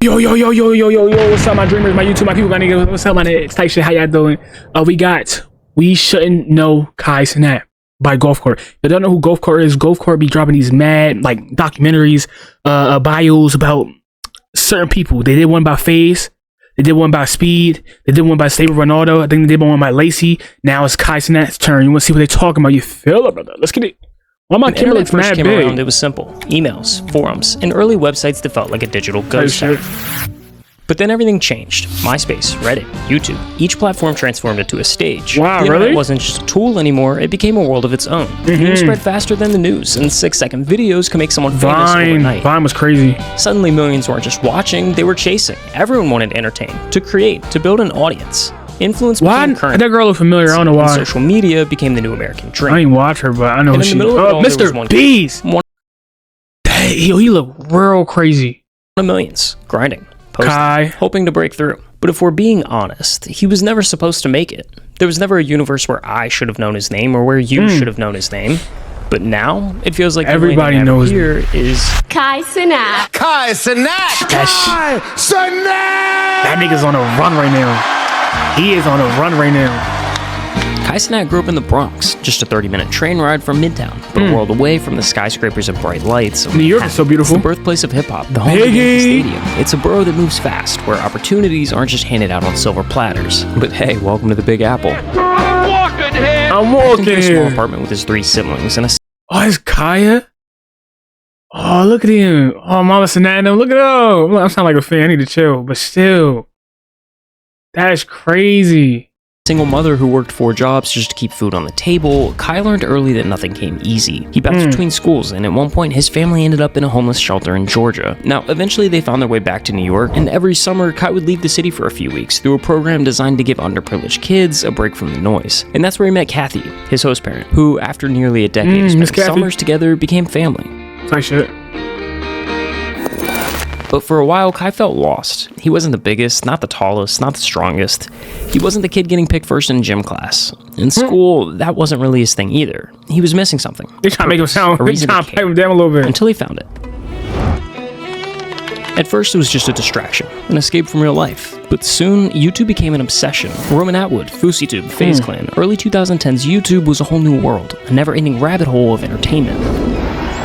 Yo, what's up, my dreamers, my YouTube, my people, my niggas, what's up, my niggas, type shit, how y'all doing? We Shouldn't Know Cenat by Golfcart. If you don't know who Golfcart is, Golfcart be dropping these mad, like, documentaries, bios about certain people. They did one about FaZe, they did one about Speed, they did one about Stable Ronaldo, I think they did one about Lacey. Now it's Cenat's turn. You want to see what they talking about? You feel it, brother? Let's get it. Why my camera looks mad big? Around, it was simple. Emails, forums, and early websites that felt like a digital ghost town. But then everything changed. MySpace, Reddit, YouTube. Each platform transformed into a stage. Wow, the really? It wasn't just a tool anymore, it became a world of its own. News spread faster than the news, and 6-second videos can make someone famous overnight. Vine was crazy. Suddenly millions weren't just watching, they were chasing. Everyone wanted to entertain, to create, to build an audience. Influence became current. That girl looked familiar, I don't know why. Social media became the new American dream. I didn't watch her, but I know she. Oh, Mr. Beast! He looked real crazy. Millions, grinding, posting, hoping to break through. But if we're being honest, he was never supposed to make it. There was never a universe where I should have known his name or where you should have known his name. But now, it feels like everybody knows here is Cenat. Cenat! That nigga's on a run right now. He is on a run right now. Cenat grew up in the Bronx, just a 30-minute train ride from Midtown, but a world away from the skyscrapers and bright lights. New York is so beautiful. It's the birthplace of hip-hop, the home of Yankee Stadium. It's a borough that moves fast, where opportunities aren't just handed out on silver platters. But hey, welcome to the Big Apple. I'm walking here. In a small apartment with his 3 siblings and a... Oh, it's Kaya? Oh, look at him. Oh, Mama Cenat, look at him. I sound like a fan. I need to chill, but still. That is crazy. Single mother who worked 4 jobs just to keep food on the table, Kai learned early that nothing came easy. He bounced between schools, and at one point his family ended up in a homeless shelter in Georgia. Now, eventually they found their way back to New York, and every summer Kai would leave the city for a few weeks through a program designed to give underprivileged kids a break from the noise. And that's where he met Kathy, his host parent, who after nearly a decade of spending summers together became family. Like shit. But for a while, Kai felt lost. He wasn't the biggest, not the tallest, not the strongest. He wasn't the kid getting picked first in gym class. In school, that wasn't really his thing either. He was missing something. They trying to make him sound, they trying to pipe him down a little bit. Until he found it. At first, it was just a distraction, an escape from real life. But soon, YouTube became an obsession. Roman Atwood, FouseyTube, FaZe Clan. Early 2010s, YouTube was a whole new world, a never-ending rabbit hole of entertainment.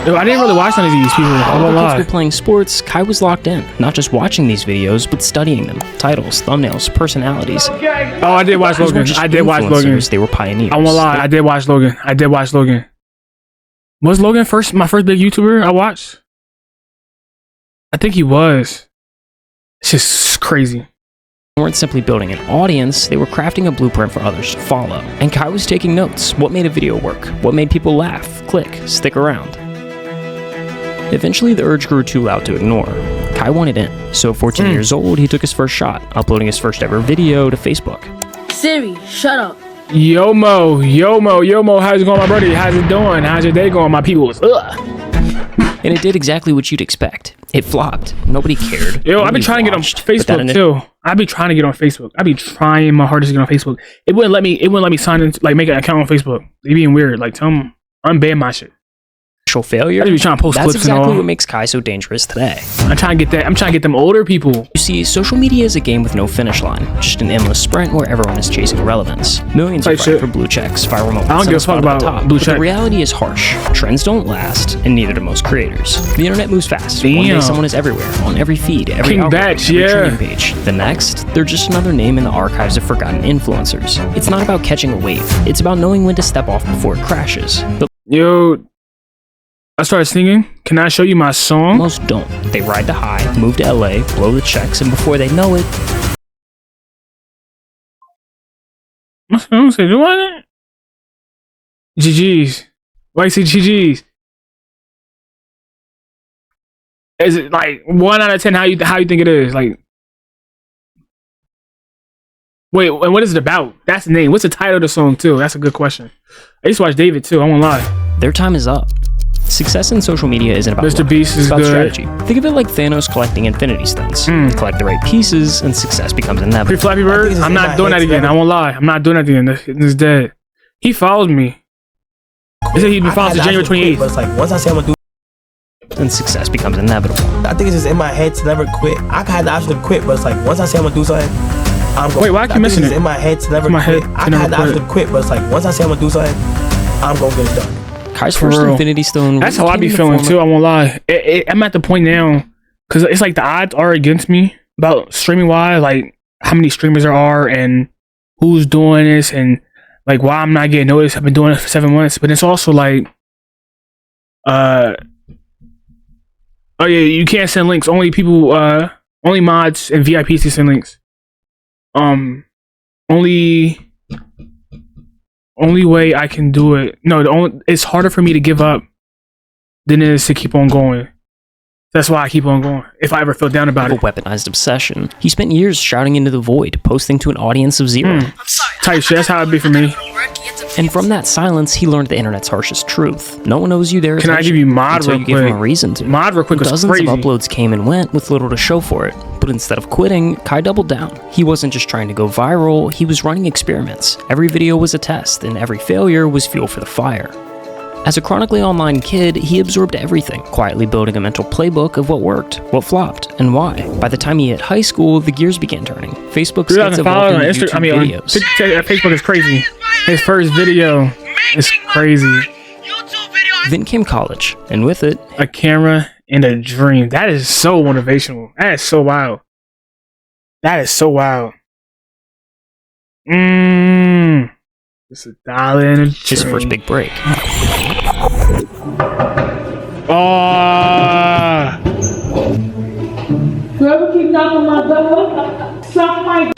Yo, I didn't really watch none of these people. While the kids were playing sports, Kai was locked in, not just watching these videos, but studying them. Titles, thumbnails, personalities. Oh, I did watch Logan. I did watch Logan. They were pioneers. I won't lie, I did watch Logan. Was Logan my first big YouTuber I watched? I think he was. It's just crazy. They weren't simply building an audience, they were crafting a blueprint for others to follow. And Kai was taking notes. What made a video work? What made people laugh, click, stick around? Eventually, the urge grew too loud to ignore. Kai wanted in, so 14 years old, he took his first shot, uploading his first ever video to Facebook. Siri, shut up. Yo-mo, how's it going, my buddy? How's it doing? How's your day going, my people? And it did exactly what you'd expect. It flopped. Nobody cared. Yo, I've been trying to get on Facebook too. I've been trying to get on Facebook. I've been trying my hardest to get on Facebook. It wouldn't let me sign in, like make an account on Facebook. They being weird. Like tell them unban my shit. Failure. Trying to post That's clips exactly and all. what makes Kai so dangerous today. I'm trying to get them older people. You see, social media is a game with no finish line, just an endless sprint where everyone is chasing relevance. Millions are fighting for blue checks, viral moments. I don't give a fuck about blue checks. The reality is harsh. Trends don't last, and neither do most creators. The internet moves fast. One day someone is everywhere, on every feed, every algorithm, every trending page. The next, they're just another name in the archives of forgotten influencers. It's not about catching a wave. It's about knowing when to step off before it crashes. Yo, I started singing. Can I show you my song? Most don't. They ride the high, move to LA, blow the checks, and before they know it... I'm saying, what? GG's. Why you say GG's? Is it like 1 out of 10? How you think it is? Like, wait, and what is it about? That's the name. What's the title of the song too? That's a good question. I used to watch David too. I won't lie. Their time is up. Success in social media isn't about Mr. Beast is about good. strategy. Think of it like Thanos collecting Infinity Stones. Collect the right pieces, and success becomes inevitable. Pretty Flappy Bird? I'm not doing that again. I won't lie. I'm not doing that again. It's dead. He followed me. He said he'd been followed since January 28th. But it's like once I say I'm gonna do then success becomes inevitable. I think it's just in my head to never quit. I had the option to quit, but it's like once I say I'm gonna do something, I'm going. Wait, why are you missing it? In my head to never quit. I had the option to quit, but it's like once I say I'm gonna do something, I'm gonna get it done. Kai's first Infinity Stone. That's how I be feeling too. I won't lie. I'm at the point now because it's like the odds are against me about streaming wise, like how many streamers there are and who's doing this and like why I'm not getting noticed. I've been doing it for 7 months, but it's also like, oh yeah, you can't send links. Only people, only mods and VIPs can send links. Only way I can do it. No, it's harder for me to give up than it is to keep on going. That's why I keep on going. If I ever feel down about it. A weaponized obsession. He spent years shouting into the void, posting to an audience of 0. Type shit. That's how it'd be for me. And from that silence, he learned the internet's harshest truth. No one knows you there. Can I give you mod real quick? quick? Give him a reason to. Mod real quick was Dozens crazy. of uploads came and went with little to show for it. But instead of quitting, Kai doubled down. He wasn't just trying to go viral, he was running experiments. Every video was a test, and every failure was fuel for the fire. As a chronically online kid, he absorbed everything, quietly building a mental playbook of what worked, what flopped, and why. By the time he hit high school, the gears began turning. Facebook skits evolved into YouTube videos. Facebook is crazy. His first video is crazy. Then came college, and with it, a camera and a dream. That is so motivational. That is so wild. That is so wild. It's $1 and a dream. His first big break. Whoever keep knocking my door, suck my.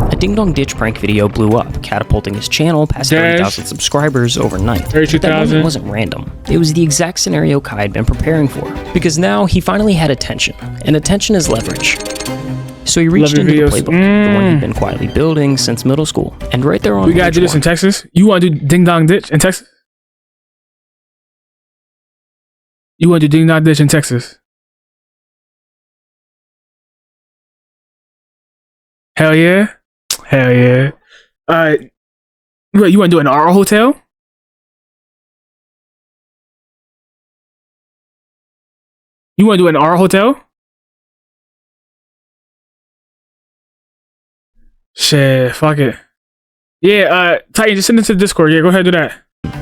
A Ding Dong Ditch prank video blew up, catapulting his channel past 30,000 subscribers overnight. 32,000. That moment wasn't random. It was the exact scenario Kai had been preparing for. Because now he finally had attention, and attention is leverage. So he reached into the playbook, the one he'd been quietly building since middle school. And right there on we gotta do this in Texas. You wanna do Ding Dong Ditch in Texas? You wanna do Ding Dong Ditch in Texas? Hell yeah. Hell yeah. What, you wanna do it in our hotel? You wanna do it in our hotel? Shit, fuck it. Yeah, Titan, just send it to the Discord. Yeah, go ahead and do that.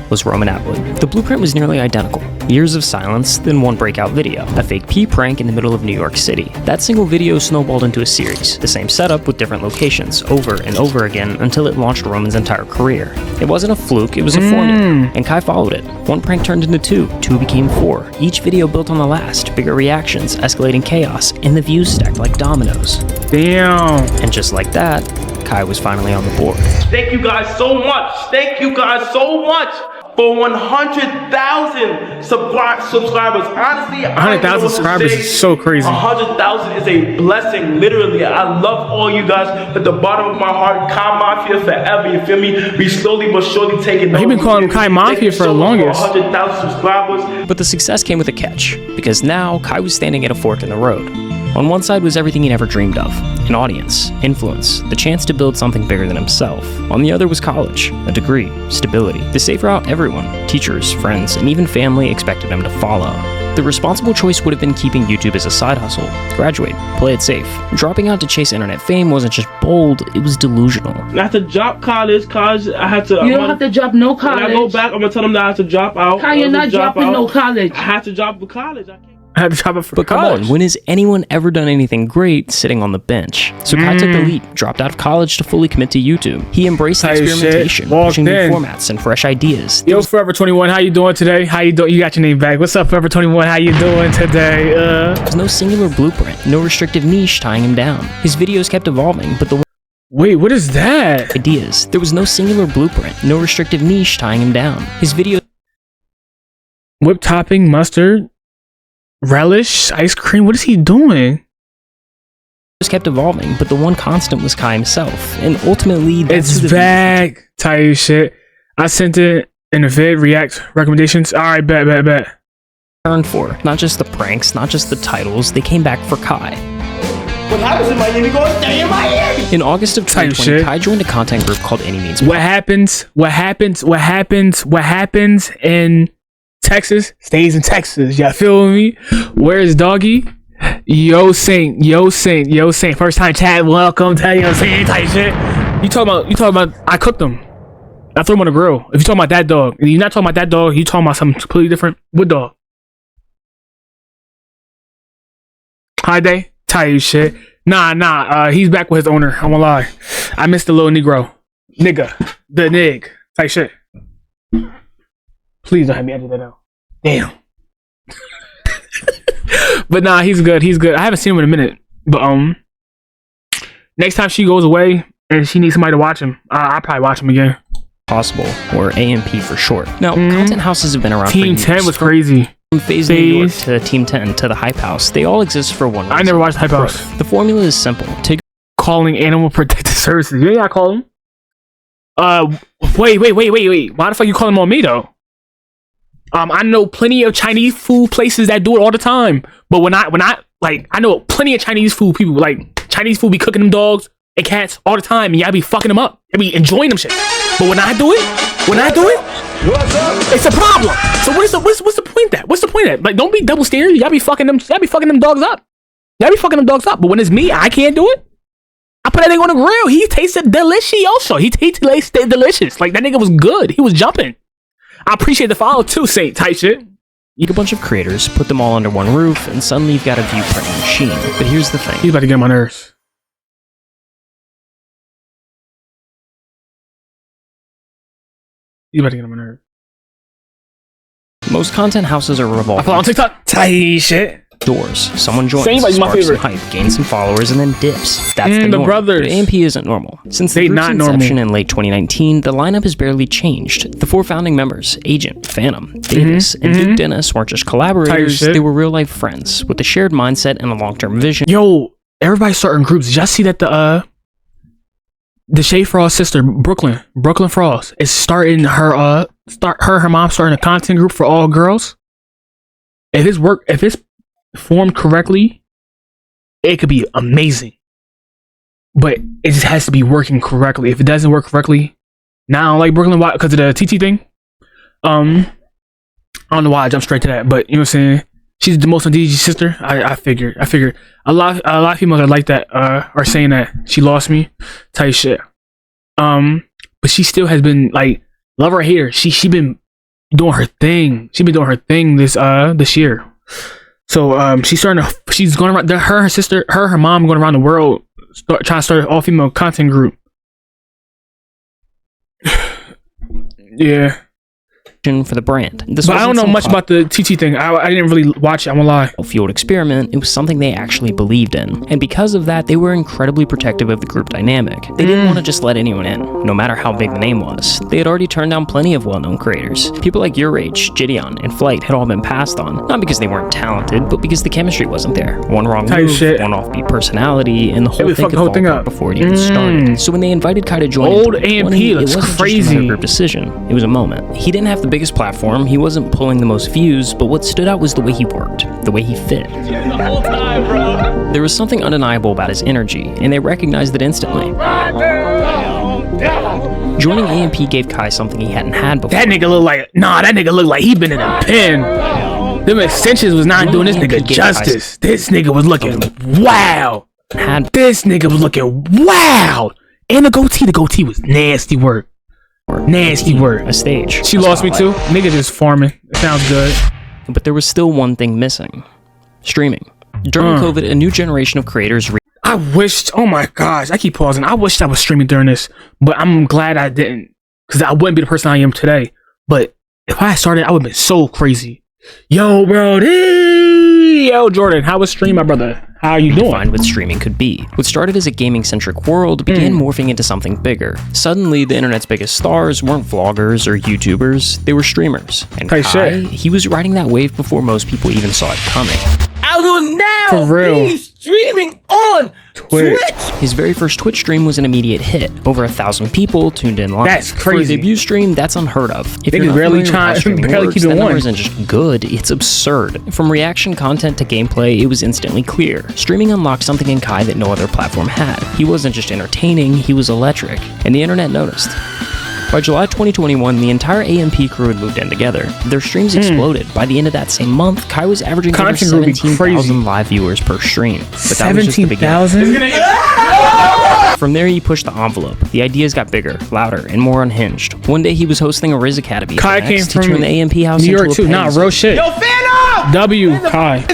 Was Roman Atwood. The blueprint was nearly identical. Years of silence, then one breakout video. A fake pee prank in the middle of New York City. That single video snowballed into a series. The same setup with different locations, over and over again, until it launched Roman's entire career. It wasn't a fluke, it was a formula. And Kai followed it. One prank turned into 2, 2 became 4. Each video built on the last, bigger reactions, escalating chaos, and the views stacked like dominoes. Damn. And just like that, Kai was finally on the board. Thank you guys so much. Thank you guys so much for 100,000 subscribers. Honestly, 100,000 subscribers is so crazy. 100,000 is a blessing, literally. I love all you guys at the bottom of my heart. Kai Mafia forever, you feel me? We slowly but surely taking over. He's been calling him Kai Mafia for the longest. 100,000 subscribers. But the success came with a catch, because now Kai was standing at a fork in the road. On one side was everything he never dreamed of, an audience, influence, the chance to build something bigger than himself. On the other was college, a degree, stability, the safe route everyone, teachers, friends, and even family expected him to follow. The responsible choice would have been keeping YouTube as a side hustle, graduate, play it safe. Dropping out to chase internet fame wasn't just bold, it was delusional. I have to drop college, I have to... You don't have to drop no college. When I go back, I'm gonna tell them that I have to drop out. Kai, you're not dropping no college. I have to drop for college. I had to drop it for But college. come on, when has anyone ever done anything great sitting on the bench? So Kai took the leap, dropped out of college to fully commit to YouTube. He embraced experimentation, pushing new formats and fresh ideas. Yo, Forever 21, how you doing today? How you doing? You got your name back. What's up, Forever 21? How you doing today? There's no singular blueprint, no restrictive niche tying him down. His videos kept evolving, but the wait, what is that? Ideas. There was no singular blueprint, no restrictive niche tying him down. His videos whip topping, mustard, relish, ice cream. What is he doing? Just kept evolving, but the one constant was Kai himself, and ultimately that's it's back. Tell you shit. I sent it in a vid react recommendations. All right, bet. Turned for not just the pranks, not just the titles. They came back for Kai. What happens in Miami goes stay in Miami. In August of 2020, Kai joined a content group called Any Means. What happens in Texas stays in Texas. Y'all feel me? Where's Doggy? Yo Saint. First time chat. Welcome to Yo Saint type shit. You talking about? I cooked them. I threw them on the grill. If you talking about that dog, and you're not talking about that dog, you talking about something completely different. What dog? Hi day. Type shit. Nah. He's back with his owner. I'm gonna lie. I missed the little Negro. Nigga. The nig. Type shit. Please don't have me edit that out. Damn. But nah, he's good. I haven't seen him in a minute. But next time she goes away and she needs somebody to watch him, I'll probably watch him again. Possible, or AMP for short. Now, content houses have been around for Team years. 10 was crazy. From Phase New York to Team 10 to the Hype House, they all exist for one reason. I never watched Hype House. The formula is simple. Calling Animal Protective Services. You ain't gotta call them. Wait. Why the fuck you calling them on me though? I know plenty of Chinese food places that do it all the time. But when I like, I know plenty of Chinese food people. Like Chinese food be cooking them dogs and cats all the time, and y'all be fucking them up. Y'all be enjoying them shit. But when I do it, it's a problem. So what's the point that? What's the point of that? Like, don't be double standard. Y'all be fucking them dogs up. But when it's me, I can't do it. I put that nigga on the grill. He tasted delicioso. He tasted delicious. Like, that nigga was good. He was jumping. I appreciate the follow too, Saint type shit. You get a bunch of creators, put them all under one roof, and suddenly you've got a view printing machine. But here's the thing. He's about to get on my nerves. Most content houses are I revolving. follow on TikTok. Tight shit. Doors. Someone joins, Same, like, my sparks some favorite. hype, gains some followers, and then dips. That's the norm. brothers. But AMP isn't normal. Since the They group's not inception normal. in late 2019, the lineup has barely changed. The four founding members, Agent, Phantom, Davis, and Duke Dennis, weren't just collaborators, shit. they were real-life friends with a shared mindset and a long-term vision. Yo, everybody starting groups. Did y'all see that the Shay Frost sister, Brooklyn Frost, is starting her mom starting a content group for all girls? If it's formed correctly, it could be amazing. But it just has to be working correctly. If it doesn't work correctly, now I don't like Brooklyn because of the TT thing. I don't know why I jumped straight to that, but you know what I'm saying? She's the most on DG sister. I figured a lot of females are like that, are saying that she lost me type shit. But she still has been like, love her or hate her, she been doing her thing. This year. So she's going around. Her sister, her mom going around the world, trying to start an all female content group. Yeah. For the brand. But I don't know much about the TT thing. I didn't really watch it, I'm gonna lie. Fueled experiment, it was something they actually believed in. And because of that, they were incredibly protective of the group dynamic. They didn't want to just let anyone in, no matter how big the name was. They had already turned down plenty of well-known creators. People like Your Age, Gideon, and Flight had all been passed on, not because they weren't talented, but because the chemistry wasn't there. One wrong move, one offbeat personality, and the whole thing could fall apart before it even started. So when they invited Kai to join Old in AMP 2020, looks it wasn't crazy. just a matter of group decision. It was a moment. He didn't have the biggest platform, he wasn't pulling the most views, but what stood out was the way he worked, the way he fit. The whole time, bro. There was something undeniable about his energy, and they recognized it instantly. Joining AMP gave Kai something he hadn't had before. That nigga looked like he been in a pen. Them extensions was not doing this nigga justice. This nigga was looking wow. This nigga was looking wow. And the goatee was nasty work. A stage. She lost me too. Nigga just farming. It sounds good. But there was still one thing missing. Streaming. During COVID, a new generation of creators I wished, oh my gosh, I keep pausing. I wished I was streaming during this, but I'm glad I didn't, because I wouldn't be the person I am today. But if I had started, I would have been so crazy. Yo, bro, yo, Jordan, how was stream, my brother? How are you doing? Find what streaming could be. What started as a gaming-centric world began morphing into something bigger. Suddenly, the internet's biggest stars weren't vloggers or YouTubers, they were streamers. And Kai, he was riding that wave before most people even saw it coming. I will now For real. be streaming on Twitch. His very first Twitch stream was an immediate hit. Over 1,000 people tuned in live. That's For a crazy. debut stream, that's unheard of. If Niggas you're not barely familiar with how streaming works, keeping that number one. isn't just good, it's absurd. From reaction content to gameplay, it was instantly clear. Streaming unlocked something in Kai that no other platform had. He wasn't just entertaining, he was electric. And the internet noticed. By July 2021, the entire AMP crew had moved in together. Their streams exploded. By the end of that same month, Kai was averaging over 17,000 live viewers per stream. But that was just the beginning. 17,000? From there, he pushed the envelope. The ideas got bigger, louder, and more unhinged. One day, he was hosting a Riz Academy. Kai came from turned the AMP house New York into too. Nah, real shit. Yo, fan up! W, Kai.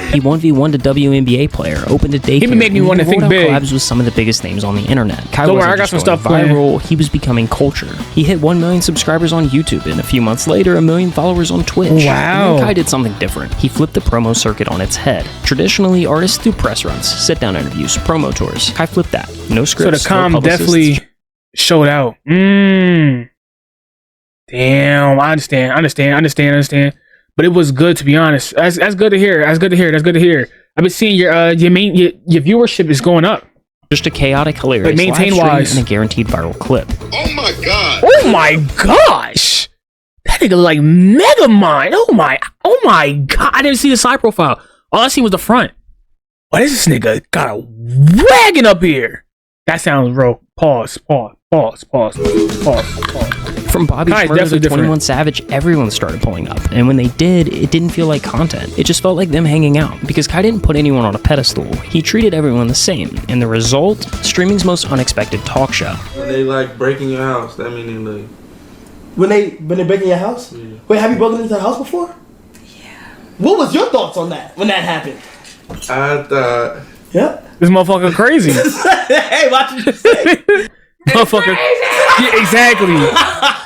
He 1v1'd a WNBA player, opened a DayQ. He been making me want to think big. Collabs with some of the biggest names on the internet. Kai Don't worry, wasn't I got just some going stuff planned. viral, he was becoming culture. He hit 1 million subscribers on YouTube, and a few months later, 1 million followers on Twitch. Wow. And then Kai did something different. He flipped the promo circuit on its head. Traditionally, artists do press runs, sit-down interviews, promo tours. Kai flipped that. No So scripts, the calm no publicists. definitely showed out. Damn, I understand. But it was good, to be honest. That's good to hear. That's good to hear. I've been seeing your viewership is going up. Just a chaotic, hilarious Like, maintain live stream wise. and a guaranteed viral clip. Oh my god. Oh my gosh, that nigga look like Megamind. Oh my god, I didn't see the side profile. All I seen was the front. Why is this nigga got a wagon up here? That sounds real. Pause. From Bobby Kai's Shmurda definitely to 21 different. Savage, everyone started pulling up. And when they did, it didn't feel like content. It just felt like them hanging out. Because Kai didn't put anyone on a pedestal. He treated everyone the same. And the result? Streaming's most unexpected talk show. When they like breaking your house, that mean they like. When they break in your house? Yeah. Wait, have you broken into a house before? Yeah. What was your thoughts on that when that happened? I thought. Yeah. This motherfucker crazy. Hey, watch what you say. Motherfucker. Yeah, exactly.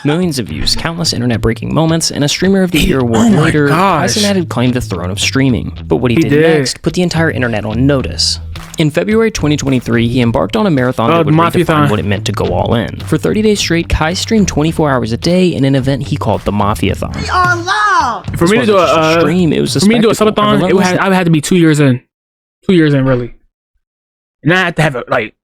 Millions of views, countless internet-breaking moments, and a Streamer of the Year award my later, gosh. Cenat had claimed the throne of streaming. But what he He did did. next put the entire internet on notice. In February 2023, he embarked on a marathon that would the redefine Mafia-thon. what it meant to go all in. For 30 days straight, Kai streamed 24 hours a day in an event he called the Mafia-thon. For me to do a stream, it was a for me to do a spectacle, subathon, relentless I would have to be 2 years in. 2 years in, really. And I had to have it like,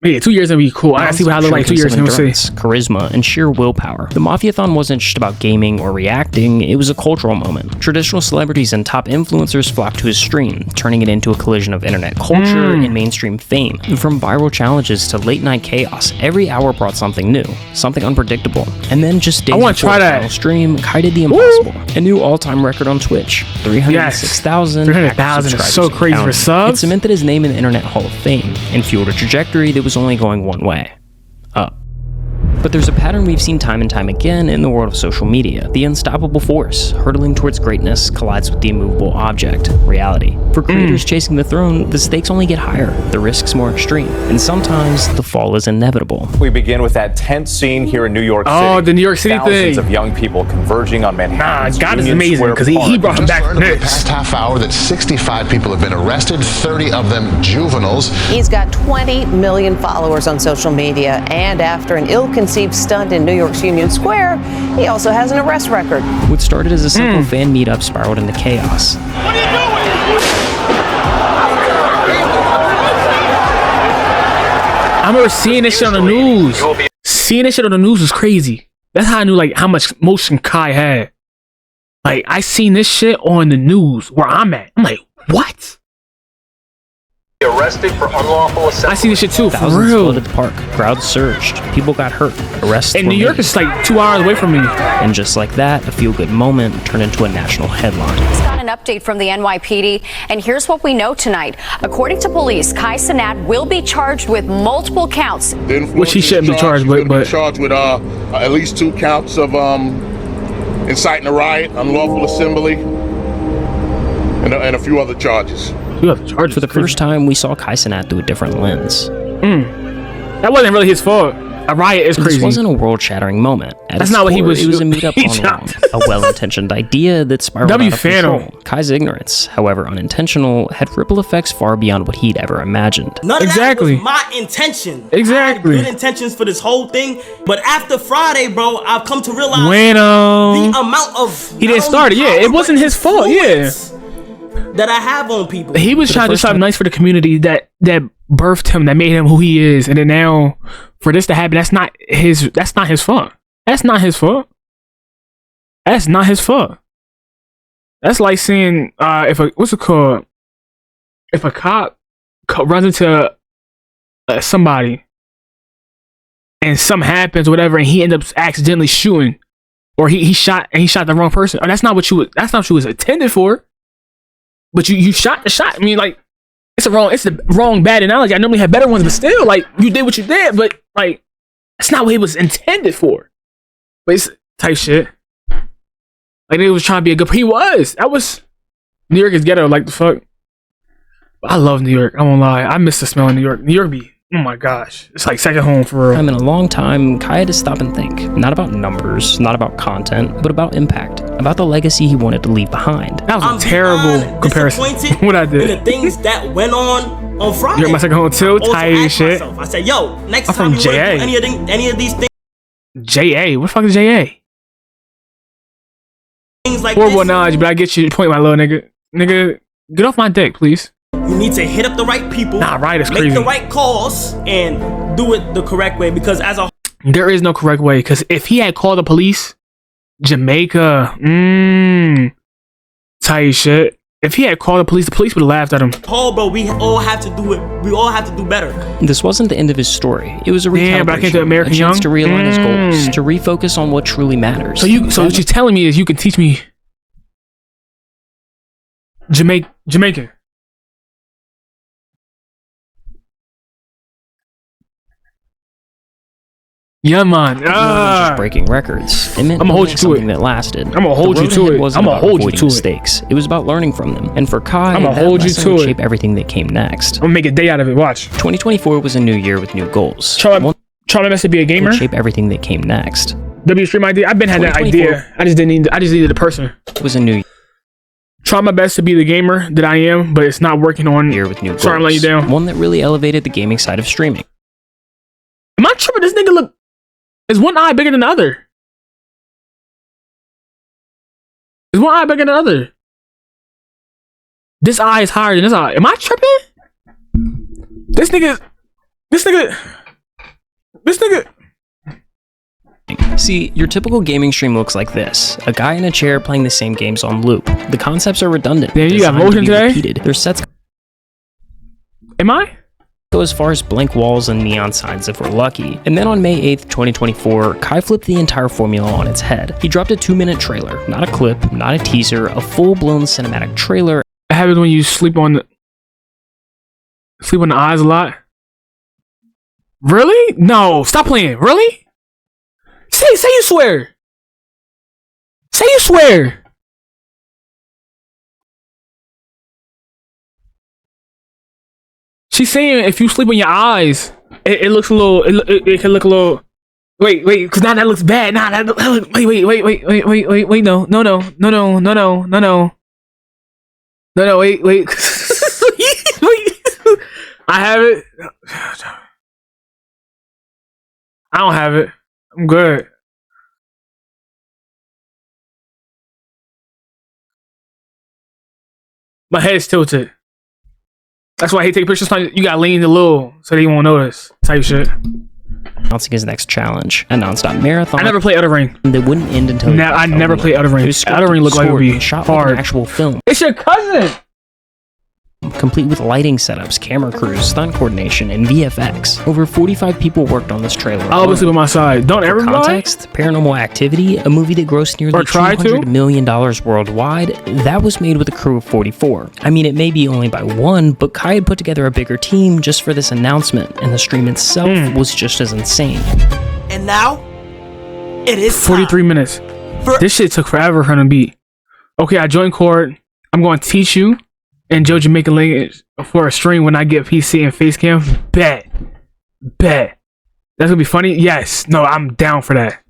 yeah, 2 years in would be cool. I gotta see what I look like 2 years in. We'll see. endurance, charisma, and sheer willpower. The Mafia-thon wasn't just about gaming or reacting, it was a cultural moment. Traditional celebrities and top influencers flocked to his stream, turning it into a collision of internet culture and mainstream fame. From viral challenges to late-night chaos, every hour brought something new, something unpredictable. And then just days wanna before try the that. final stream, Kai did the impossible. A new all-time record on Twitch, 306,000 300,000 is so crazy for subs. It cemented his name in the Internet Hall of Fame and fueled a trajectory that was only going one way. Up. But there's a pattern we've seen time and time again in the world of social media. The unstoppable force, hurtling towards greatness, collides with the immovable object, reality. For creators chasing the throne, the stakes only get higher, the risks more extreme, and sometimes the fall is inevitable. We begin with that tense scene here in New York City. Oh, the New York City Thousands thing. of young people converging on Manhattan's God is Union amazing Square because he Park. brought him Just back learned from over the this. past half hour that 65 people have been arrested, 30 of them juveniles. He's got 20 million followers on social media, and after an ill-conceived stunt in New York's Union Square, he also has an arrest record. What started as a simple fan meetup spiraled into chaos. I remember seeing this shit on the news. Seeing this shit on the news was crazy. That's how I knew like how much motion Kai had. Like I seen this shit on the news where I'm at. I'm like, what? Arrested for unlawful assembly. I see this shit too, for Thousands real. flooded the park, crowds surged, people got hurt, arrests And were New York made. is like 2 hours away from me. And just like that, a feel-good moment turned into a national headline. Just got an update from the NYPD, and here's what we know tonight. According to police, Kai Cenat will be charged with multiple counts. Which he shouldn't be charged with, but charged with at least 2 counts of inciting a riot, unlawful assembly, and a few other charges. you have to charge For the first time, we saw Kai Cenat through a different lens. That wasn't really his fault. A riot is This crazy. wasn't a world-shattering moment. At That's its not what he core, was- It was a meetup he gone wrong, jumped. a well-intentioned idea that spiraled W out of Phantom. control. Kai's ignorance, however unintentional, had ripple effects far beyond what he'd ever imagined. None of Exactly. that was my intention. Exactly. I had good intentions for this whole thing, but after Friday, bro, I've come to realize Bueno. the amount of He didn't not start it. only Yeah, it power, wasn't but his fault. Yeah. influence that I have on people. He was trying to do first something time- nice for the community that birthed him, that made him who he is, and then now for this to happen, that's not his fault. That's not his fault. That's not his fault. That's like saying if a what's it called? If a cop runs into somebody and something happens or whatever, and he ends up accidentally shooting, or he shot the wrong person. Or that's not what you was intended for. But you shot the shot. I mean, like, it's the wrong bad analogy. I normally have better ones, but still, like, you did what you did, but like, that's not what it was intended for. But it's type shit. Like, they was trying to be a good. He was. That was. New York is ghetto. Like the fuck. I love New York. I won't lie. I miss the smell of New York. New York be. Oh my gosh. It's like second home for real. In a long time, Kai had to stop and think. Not about numbers, not about content, but about impact. About the legacy he wanted to leave behind. That was a terrible comparison. What I did. The things that went on Friday. You're my second home too. Tight shit. I said, yo, next I'm time from you JA. want to do any of these things. JA? What the fuck is JA? Things like horrible this, knowledge, but I get you the point, my little nigga. Nigga, get off my dick, please. you need to hit up the right people. Nah, right is make crazy. the right calls and do it the correct way. Because as a there is no correct way. Because if he had called the police, Jamaica, tight shit. If he had called the police would have laughed at him. whole, bro, we all have to do it. We all have to do better. This wasn't the end of his story. It was a Damn, but I came to recalibration, American a chance Young to realign his goals, to refocus on what truly matters. So what you're telling me is you can teach me Jamaican. Yeah, man. Just breaking records. It meant I'ma hold you to something it. that lasted. I'ma hold The you road to ahead it. wasn't I'ma about hold you avoiding to it. mistakes. It was about learning from them. And for Kai, I'ma that hold you lesson to would it. shape everything that came next. I'm gonna make a day out of it. Watch. 2024 was a new year with new goals. Try my best to be a gamer. Would shape everything that came next. W stream idea. I've been had that idea. I just needed a person. It was a new Try my best to be the gamer that I am, but it's not working on. year with new goals. Sorry, I'm letting you down. One that really elevated the gaming side of streaming. Am I tripping? This nigga look. Is one eye bigger than the other? Is one eye bigger than the other? This eye is higher than this eye. Am I tripping? This nigga. See, your typical gaming stream looks like this. A guy in a chair playing the same games on loop. The concepts are redundant. Damn, you got designed to motion be today? repeated. Their sets Am I? go as far as blank walls and neon signs if we're lucky. And then on May 8th, 2024, Kai flipped the entire formula on its head. He dropped a 2-minute trailer, not a clip, not a teaser, a full-blown cinematic trailer. It happens when you sleep on the eyes a lot. Really? No, stop playing. Really? Say you swear. Say you swear. She's saying if you sleep on your eyes, it looks a little. It can look a little. Wait, because now that looks bad. Nah, that wait. No. Wait. Wait. I have it. I don't have it. I'm good. My head's tilted. That's why I hate taking pictures. You gotta lean a little so they won't notice. Type shit. Announcing his next challenge, a non-stop marathon. I never played Elden Ring. That wouldn't end until I never played Elden Ring. Elden Ring looked like it would be shot hard. like an actual film. It's your cousin. Complete with lighting setups, camera crews, stunt coordination, and VFX. Over 45 people worked on this trailer. I'll always sleep on my side. Don't For everybody. context, Paranormal Activity, a movie that grossed nearly $200 million worldwide, that was made with a crew of 44. I mean, it may be only by one, but Kai had put together a bigger team just for this announcement, and the stream itself was just as insane. And now, it is 43 minutes. This shit took forever for him to beat. Okay, I joined court. I'm going to teach you and Joe Jamaican language for a stream when I get PC and face cam. Bet. That's gonna be funny. Yes. No, I'm down for that.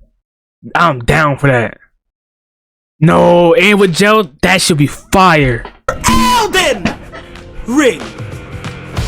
No, and with Joe, that should be fire. Elden Ring.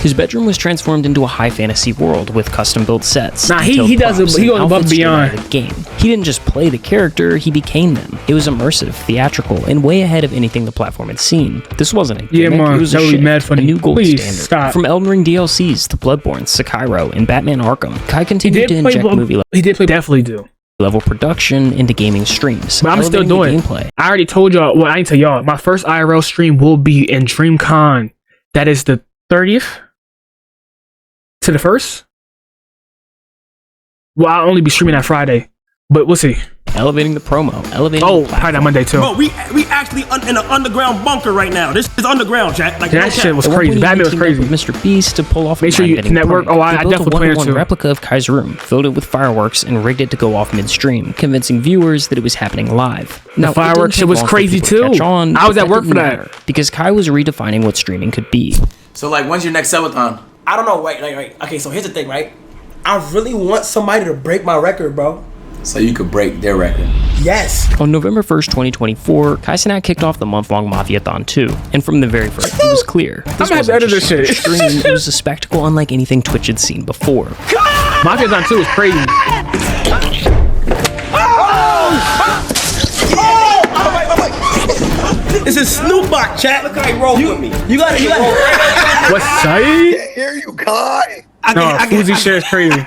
His bedroom was transformed into a high fantasy world with custom-built sets. Nah, he detailed does props, he and goes above and outfits straight out beyond. of the game. He didn't just play the character, he became them. It was immersive, theatrical, and way ahead of anything the platform had seen. This wasn't a gimmick, man, it was that a would be shift, mad funny. a new gold Please, standard. stop. From Elden Ring DLCs to Bloodborne, Sekiro, and Batman Arkham, Kai continued to inject movie Definitely do. level production into gaming streams. But I'm still elevating the doing gameplay. I already told y'all. Well, I didn't tell y'all. My first IRL stream will be in DreamCon. That is the 30th to the 1st. Well, I'll only be streaming that Friday, but we'll see. Elevating the promo, elevating Oh, the probably that Monday too. Bro, we actually in an underground bunker right now. This is underground, chat. Like, That shit was crazy. Batman was crazy. Mr. Beast to pull off. Make sure you network. Oh, I definitely plan it built a too. replica of Kai's room, filled it with fireworks, and rigged it to go off midstream, convincing viewers that it was happening live. The fireworks shit was crazy too. I was at work for that because Kai was redefining what streaming could be. So, like, when's your next subathon? I don't know. Right. Okay, so here's the thing, right? I really want somebody to break my record, bro. So you could break their record. Yes. On November 1st, 2024, Kai Cenat kicked off the month-long Mafia-thon 2, and from the very first, it was clear. This wasn't just a stream, it was a spectacle unlike anything Twitch had seen before. Mafia-thon 2 was crazy. This is Snoop Dogg, chat. Look how he rolled with me. You got it. What's up? Here you Kai. No, Fuzi shit is crazy.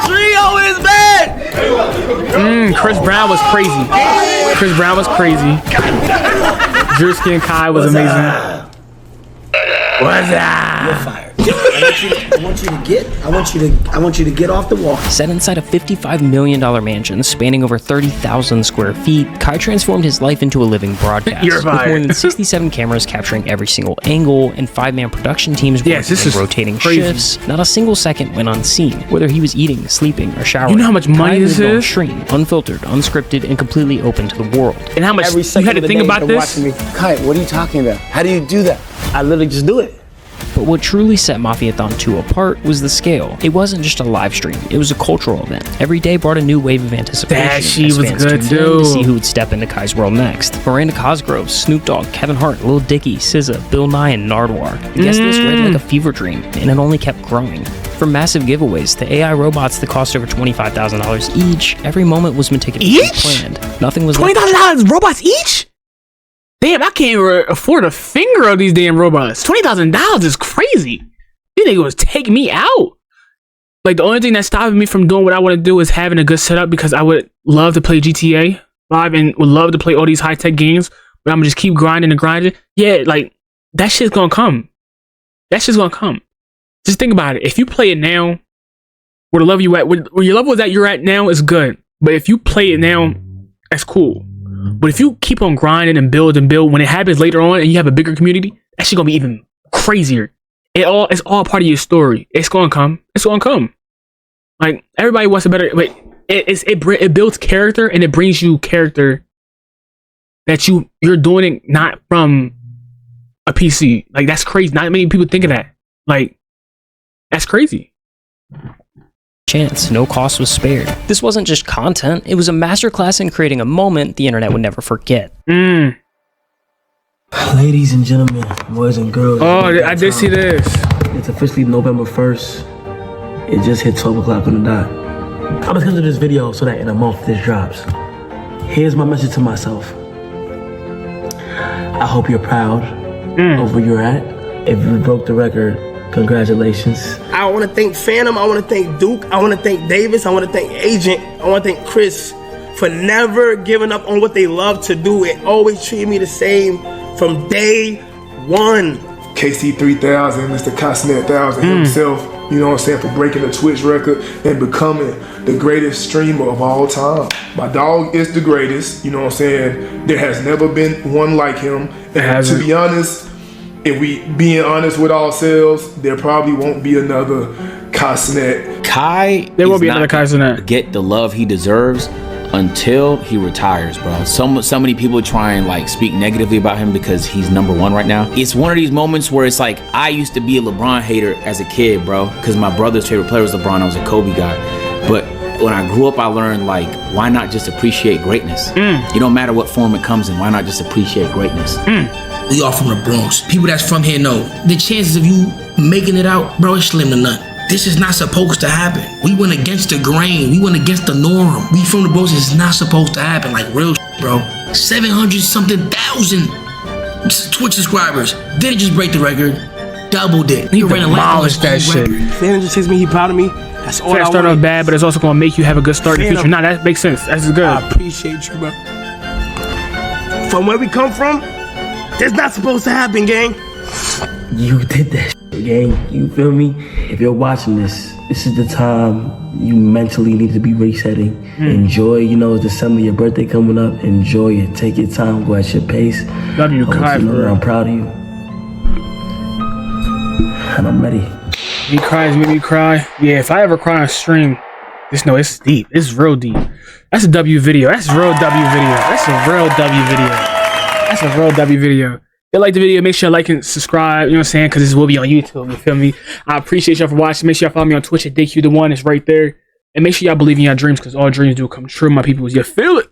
Trio is back. Chris Brown was crazy. Chris Brown was crazy. Drewski and Kai was amazing. What's up? You're fired. I want you to get off the wall. Set inside a $55 million mansion spanning over 30,000 square feet, Kai transformed his life into a living broadcast. You're with fired. more than 67 cameras capturing every single angle and 5-man production teams working in rotating shifts. Not a single second went unseen, whether he was eating, sleeping, or showering. You know how much money this lived on is? stream, unfiltered, unscripted, and completely open to the world. And how much you had to think about this? Kai, what are you talking about? How do you do that? I literally just do it. But what truly set Mafia-thon 2 apart was the scale. It wasn't just a live stream, it was a cultural event. Every day brought a new wave of anticipation. That she as was fans good tuned in too. to see who would step into Kai's world next. Miranda Cosgrove, Snoop Dogg, Kevin Hart, Lil Dicky, SZA, Bill Nye, and Nardwuar. The guest list read like a fever dream, and it only kept growing. From massive giveaways to AI robots that cost over $25,000 each, every moment was meticulously planned. Nothing was $20,000 robots each? Damn, I can't even afford a finger of these damn robots. $20,000 is crazy. You think it was take me out? Like, the only thing that's stopping me from doing what I want to do is having a good setup, because I would love to play GTA 5 and would love to play all these high-tech games, but I'm gonna just keep grinding and grinding. Yeah, like, that shit's gonna come. That shit's gonna come. Just think about it. If you play it now, where the level you at, where your level is at you're at now is good. But if you play it now, that's cool. But if you keep on grinding and build, when it happens later on and you have a bigger community, that shit gonna be even crazier. It's all part of your story. It's gonna come. It's gonna come. Like, everybody wants a better. But it builds character, and it brings you character that you're doing it not from a PC. Like, that's crazy. Not many people think of that. Like, that's crazy. Chance, no cost was spared. This wasn't just content, it was a masterclass in creating a moment the internet would never forget. Ladies and gentlemen, boys and girls. Oh, I did see this. It's officially November 1st. It just hit 12 o'clock on the dot. I'm gonna come to this video so that in a month this drops. Here's my message to myself. I hope you're proud of where you're at. If you broke the record, congratulations. I want to thank Phantom. I want to thank Duke. I want to thank Davis. I want to thank Agent. I want to thank Chris for never giving up on what they love to do. It always treated me the same from day one. KC3000, Mr. Cosnet 1000 himself, you know what I'm saying, for breaking the Twitch record and becoming the greatest streamer of all time. My dog is the greatest, you know what I'm saying. There has never been one like him. And to be honest, if we being honest with ourselves, there probably won't be another Cosnet. Kai, there will be another Cosnet. Get the love he deserves until he retires, bro. So many people try and like speak negatively about him because he's #1 right now. It's one of these moments where it's like, I used to be a LeBron hater as a kid, bro, because my brother's favorite player was LeBron. I was a Kobe guy. But when I grew up, I learned, like, why not just appreciate greatness? It don't matter what form it comes in. Why not just appreciate greatness? We all from the Bronx. People that's from here know the chances of you making it out, bro, it's slim to none. This is not supposed to happen. We went against the grain. We went against the norm. We from the Bronx. It's not supposed to happen. Like, real shit, bro. 700-something thousand Twitch subscribers. Didn't just break the record. Doubled it. He demolished that shit. Phantom just takes me. He proud of me. That's all I start off bad, but it's also gonna make you have a good start in the future. Nah, that makes sense. That's good. I appreciate you, bro. From where we come from, that's not supposed to happen, gang. You did that shit, gang. You feel me? If you're watching this, this is the time you mentally need to be resetting. Enjoy, you know, it's December, your birthday coming up. Enjoy it. Take your time. Go at your pace. Love you, Kai. I'm proud of you. And I'm ready. He cries, made me cry. Yeah, if I ever cry on stream, just know it's deep. It's real deep. That's a W video. That's a real W video. That's a real W video. That's a real W video. If you like the video, make sure you like and subscribe, you know what I'm saying? Because this will be on YouTube, you feel me? I appreciate y'all for watching. Make sure y'all follow me on Twitch at DayQ the One. It's right there. And make sure y'all believe in your dreams, because all dreams do come true, my people. You feel it?